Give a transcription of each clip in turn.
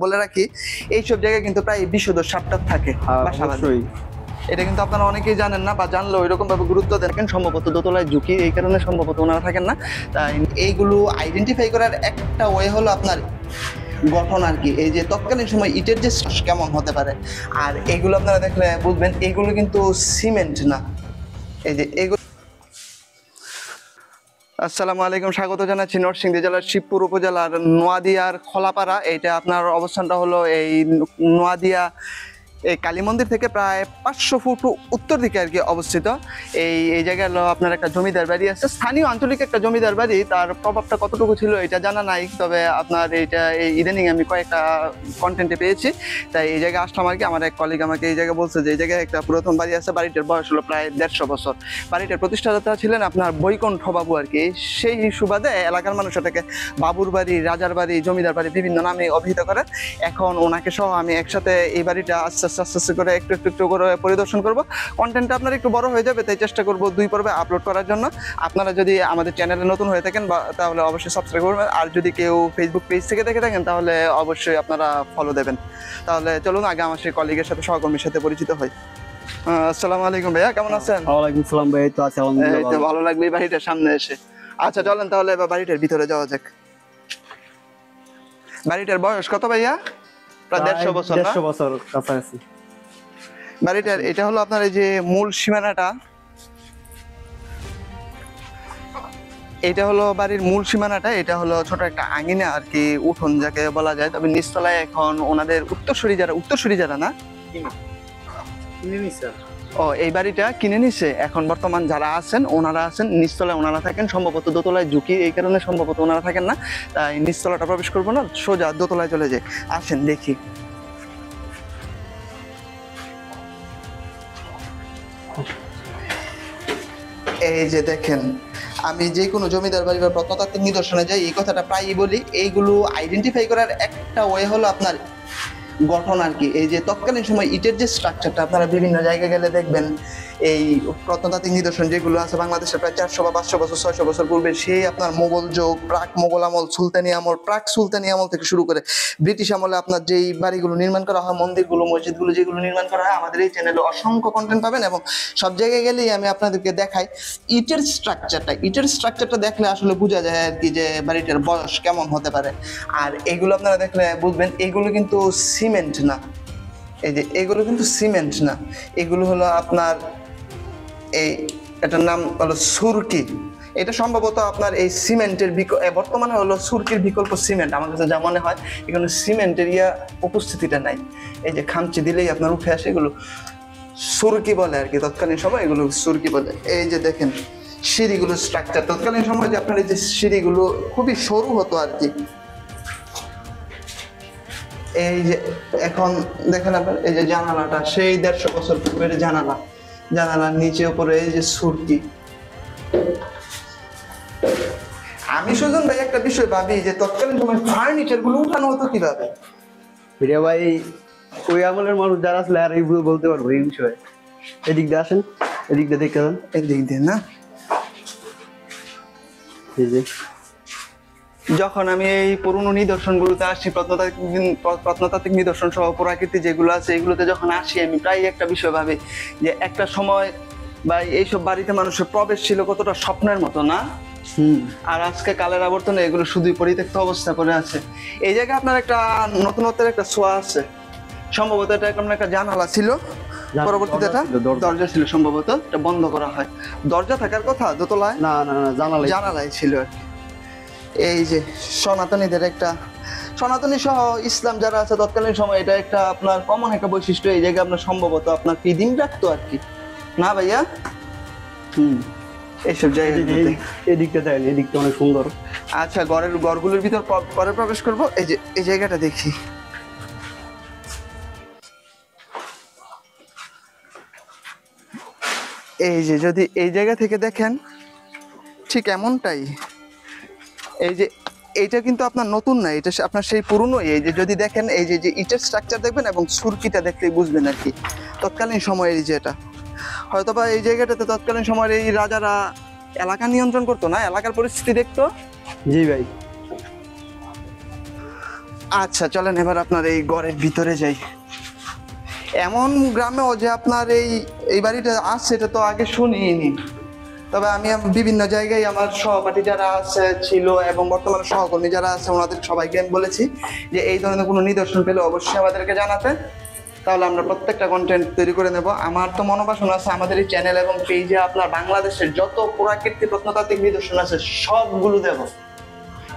বলে রাখি এইসব জায়গায় কিন্তু প্রায় বিশুদ্ধ সাপটাপ থাকে অবশ্যই। এটা কিন্তু আপনারা অনেকেই জানেন না বা জানলেও এরকম ভাবে গুরুত্ব দেন। সম্ভবত দোতলায় ঝুঁকি, এই কারণে সম্ভবত ওনারা থাকেন না। তাই এইগুলো আইডেন্টিফাই করার একটা ওয়ে হলো আপনার গঠন আর কি। এই যে তৎকালীন সময় ইটের যে কেমন হতে পারে, আর এগুলো আপনারা দেখলে বুঝবেন এগুলো কিন্তু সিমেন্ট না। এই যে এগুলো। আসসালামু আলাইকুম, স্বাগত জানাচ্ছি নরসিংদী জেলার শিবপুর উপজেলার নোয়াদিয়ার খোলাপাড়া। এইটা আপনার অবস্থানটা হলো এই নোয়াদিয়া এই কালী মন্দির থেকে প্রায় 500 ফুট উত্তর দিকে আর কি অবস্থিত। এই জায়গায় হলো আপনার একটা জমিদার বাড়ি আছে, স্থানীয় আঞ্চলিক একটা জমিদার বাড়ি। তার প্রভাবটা কতটুকু ছিল এটা জানা নাই, তবে আপনার এইটা এই ইদানিং আমি কয়েকটা কন্টেন্টে পেয়েছি। তাই এই জায়গায় আসলাম আর কি। আমার এক কলিগ আমাকে এই জায়গায় বলছে যে এই জায়গায় একটা পুরাতন বাড়ি আছে, বাড়িটার বয়স হলো প্রায় 150 বছর। বাড়িটার প্রতিষ্ঠাতা ছিলেন আপনার বৈকুণ্ঠ বাবু আর কি। সেই সুবাদে এলাকার মানুষ এটাকে বাবুর বাড়ি, রাজার বাড়ি, জমিদার বাড়ি বিভিন্ন নামে অভিহিত করে। এখন ওনাকে সহ আমি একসাথে এই বাড়িটা আস্তে আস্তে করে একটু করে পরিদর্শন করব। কন্টেন্টটা আপনার একটু বড় হয়ে যাবে, তাই চেষ্টা করব 2 পর্বে আপলোড করার জন্য। আপনারা যদি আমাদের চ্যানেলে নতুন হয়ে থাকেন তাহলে অবশ্যই সাবস্ক্রাইব করবেন, আর যদি কেউ ফেসবুক পেজ থেকে দেখে থাকেন তাহলে অবশ্যই আপনারা ফলো দেবেন। তাহলে চলুন আগে আমার সেই কলিগের সাথে, সহকর্মীর সাথে পরিচিত হই। আসসালামু আলাইকুম ভাইয়া, কেমন আছেন? ওয়ালাইকুম সালাম ভাই, তো আছে আলহামদুলিল্লাহ। এই তো ভালো লাগবে বাড়িটার সামনে এসে। আচ্ছা চলেন তাহলে এবার বাড়িটার ভিতরে যাওয়া যাক। বাড়িটার বয়স কত ভাইয়া? প্রায় 150 বছর। 150 বছর কাছাকাছি বাড়িটার এটা হলো আপনার এই যে মূল সীমানাটা, এটা হলো বাড়ির মূল সীমানাটা। এটা হলো ছোট একটা আঙিনা আর কি, উঠোন যাকে বলা যায়। তবে নিচতলায় এখন ওনাদের উত্তরসূরি যারা না এই বাড়িটা কিনে নিছে। এখন বর্তমান যারা আছেন ওনারা আছেন নিচতলায়, ওনারা থাকেন। সম্ভবত দোতলায় ঝুঁকি, এই কারণে সম্ভবত ওনারা থাকেন না। তাই নিচতলাটা প্রবেশ করবো না, সোজা দোতলায় চলে যায়। আসেন দেখি। এই যে দেখেন, আমি যে কোনো জমিদার বাড়ি বা প্রত্নতাত্ত্বিক নিদর্শনে যাই, এই কথাটা প্রায়ই বলি। এইগুলো আইডেন্টিফাই করার একটা ওয়ে হলো আপনার গঠন আর কি। এই যে তৎকালীন সময় ইটের যে স্ট্রাকচারটা আপনারা বিভিন্ন জায়গায় গেলে দেখবেন, এই প্রত্নতাত্ত্বিক নিদর্শন যেগুলো আছে বাংলাদেশের প্রায় 400 বা 500 বছর 600 বছর পূর্বে, সেই আপনার মোগল যুগ, প্রাক মোগল আমল, সুলতানি আমল, প্রাক সুলতানি আমল থেকে শুরু করে ব্রিটিশ আমলে আপনার যেই বাড়িগুলো নির্মাণ করা হয়, মন্দিরগুলো, মসজিদগুলো যেগুলো নির্মাণ করা হয়, আমাদের এই চ্যানেলে অসংখ্য কন্টেন্ট পাবেন। এবং সব জায়গায় গেলেই আমি আপনাদেরকে দেখাই ইটের স্ট্রাকচারটা দেখলে আসলে বোঝা যায় আর কি যে বাড়িটার বয়স কেমন হতে পারে। আর এগুলো আপনারা দেখলে বুঝবেন এগুলো কিন্তু সিমেন্ট না। এই যে এগুলো কিন্তু সিমেন্ট না, এগুলো হলো আপনার এটার নাম হলো সুরকি। এটা সম্ভবত আপনার এই সিমেন্টের বর্তমানে হলো সুরকির বিকল্প সিমেন্ট আমার কাছে যা মনে হয়। এখানে সিমেন্টের উপস্থিতিটা নাই। এই যে খামচি দিলেই আপনার উঠে আসে, এগুলো সুরকি বলে আর কি। তৎকালীন সময় এগুলো সুরকি বলে। এই যে দেখেন সিঁড়িগুলো স্ট্রাকচার, তৎকালীন সময় যে আপনার এই যে সিঁড়িগুলো খুবই সরু হতো আর কি। এই যে এখন দেখেন আপনার এই যে জানালাটা সেই 150 বছর পূর্বের জানালার নিচে উপরে এই যে সুরকি। আমি সুজন ভাই একটা বিষয় ভাবি যে তৎকালীন সময় ফার্নিচার গুলো উঠানো হতো কিভাবে? ভিডিও ভাই ওই আমলের মানুষ যারা আসলে আর এই বলতে পারবো এই বিষয়ে। এদিক দিয়ে আসেন, এদিক দিয়ে দেখতে দেন, এদিক দিয়ে না। এই যে যখন আমি এই পুরনো নিদর্শনগুলোতে আসি, প্রত্নতাত্ত্বিক নিদর্শন সহ প্রকৃতি যেগুলো আছে এগুলোতে যখন আসি, আমি প্রায় একটা বিষয় ভাবি যে একটা সময় বা এইসব বাড়িতে মানুষের প্রবেশ ছিল কতটা স্বপ্নের মতো না। আর আজকে কালের আবর্তনে এগুলো শুধুই পরিত্যক্ত অবস্থা করে আছে। এই জায়গায় আপনার একটা নতুনত্বের একটা ছোঁয়া আছে। সম্ভবত এটা একটা জানালা ছিল, পরবর্তীতে এটা দরজা ছিল, সম্ভবত এটা বন্ধ করা হয়। দরজা থাকার কথা দোতলায়, না জানালাই ছিল আর কি। এই যে সনাতনীদের একটা, সনাতনী সহ ইসলাম যারা আছে তৎকালীন সময়, এটা একটা আপনার কমন একটা বৈশিষ্ট্য। এই জায়গায় আপনার সম্ভবত আপনার পিদিম রাখতো আর কি, না ভাইয়া? এইসব জায়গায় এদিকটা দেন, এদিকটা অনেক সুন্দর। আচ্ছা ঘরগুলোর ভিতর পরে প্রবেশ করবো। এই যে এই জায়গাটা দেখি। এই যে যদি এই জায়গা থেকে দেখেন ঠিক এমনটাই। এই যে এইটা কিন্তু আপনার নতুন না, এটা আপনার সেই পুরনো। এই যে যদি দেখেন এই যে ইটের স্ট্রাকচার দেখবেন এবং সুরকিটা দেখলেই বুঝবেন আর কি তৎকালীন সময়ের। এই যে এটা হয়তোবা এই জায়গাটাতে তৎকালীন সময়ের এই রাজারা এলাকা নিয়ন্ত্রণ করতো না, এলাকার পরিস্থিতি দেখতো। জি ভাই। আচ্ছা চলেন এবার আপনার এই ঘরের ভিতরে যাই। এমন গ্রামেও যে আপনার এই বাড়িটা আছে এটা তো আগে শুনিনি। তবে আমি বিভিন্ন জায়গায় আমার সহপাঠী যারা আছে ছিল এবং বর্তমানে সহকর্মী যারা আছে ওনাদের সবাইকে আমি বলেছি যে এই ধরনের কোনো নিদর্শন পেলে অবশ্যই আমাদেরকে জানাতে, তাহলে আমরা প্রত্যেকটা কন্টেন্ট তৈরি করে নেব। আমার তো মনোবাসনা আছে আমাদের এই চ্যানেল এবং পেজে আপনার বাংলাদেশের যত পুরাকীর্তি প্রত্নতাত্ত্বিক নিদর্শন আছে সবগুলো দেব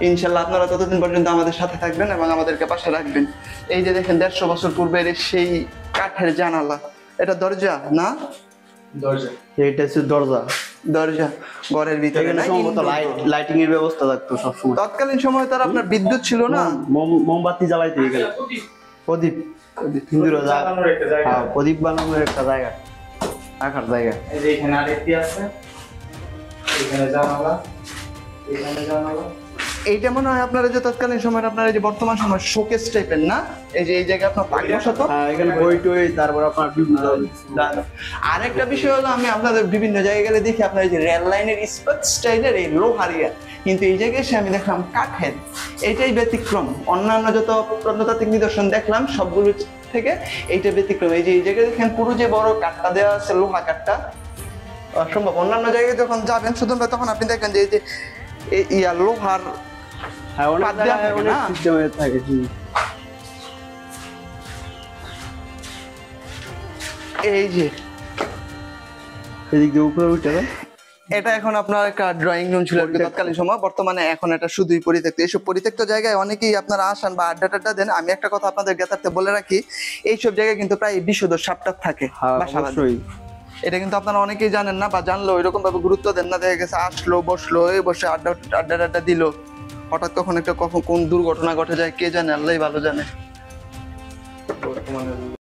ইনশাল্লাহ। আপনারা ততদিন পর্যন্ত আমাদের সাথে থাকবেন এবং আমাদেরকে পাশে রাখবেন। এই যে দেখেন 150 বছর পূর্বের সেই কাঠের জানালা, এটা দরজা না? দরজা, এটা হচ্ছে দরজা। দরজা ঘরের ভিতরে এখানে না? সম্ভবত লাইটিং এর ব্যবস্থা থাকতো সবসময়। তৎকালীন সময় তার আপনার বিদ্যুৎ ছিল না, মোমবাতি জ্বালাইতো এখানে। প্রদীপ, হিন্দুরা প্রদীপ বানানোর একটা জায়গা, রাখার জায়গা। এই যে এখানে আরেকটি আছে, এখানে জানালা, এখানে জানালা। এইটা মনে হয় আপনার যে তৎকালীন সময় আপনার এই যে বর্তমান সময় শোকেস টাইপের না? এই যে এই জায়গায় আপনার পাক বসাতো। এখানে বই টই, তারপর আপনার বিভিন্ন আরেকটা বিষয় হলো আমি আপনাদের বিভিন্ন জায়গায় গেলে দেখি আপনার এই যে রেল লাইনের ইস্পাত স্টাইলের এই লোহারিয়া, কিন্তু এই জায়গায় এসে আমি দেখলাম কাঠের। এটাই ব্যতিক্রম, অন্যান্য যত প্রত্নতাত্ত্বিক নিদর্শন দেখলাম সবগুলো থেকে এইটা ব্যতিক্রম। এই যে এই জায়গায় দেখেন পুরো যে বড় কাঠটা দেওয়া আছে, লোহা কাঠটা অসম্ভব। অন্যান্য জায়গায় যখন যাবেন শুধুমাত্র তখন আপনি দেখেন যে এই যে ইয়া লোহার অনেক পাত দেওয়া থাকে অনেক না? সিস্টেমে থাকে। এই যে এদিক দিয়ে উপরে উঠে যায়। এটা এখন আপনার একটা ড্রয়িং রুম ছিল আর কি তৎকালীন সময়, বর্তমানে এখন এটা শুধুই পরিত্যক্ত। এইসব পরিত্যক্ত জায়গায় অনেকেই আপনারা আসেন বা আড্ডা টাড্ডা দেন। আমি একটা কথা আপনাদের জ্ঞাতার্থে বলে রাখি, এইসব জায়গায় কিন্তু প্রায় বিষধর সাপটাপ থাকে বাসাবাড়ি। অবশ্যই। এটা কিন্তু আপনারা অনেকেই জানেন না বা জানলো ওইরকম ভাবে গুরুত্ব দেন না। দেখা গেছে আসলো, বসলো, এই বসে আড্ডা টাড্ডা দিল, হঠাৎ কখন কোন দুর্ঘটনা ঘটে যায় কে জানে, আল্লাহই ভালো জানে।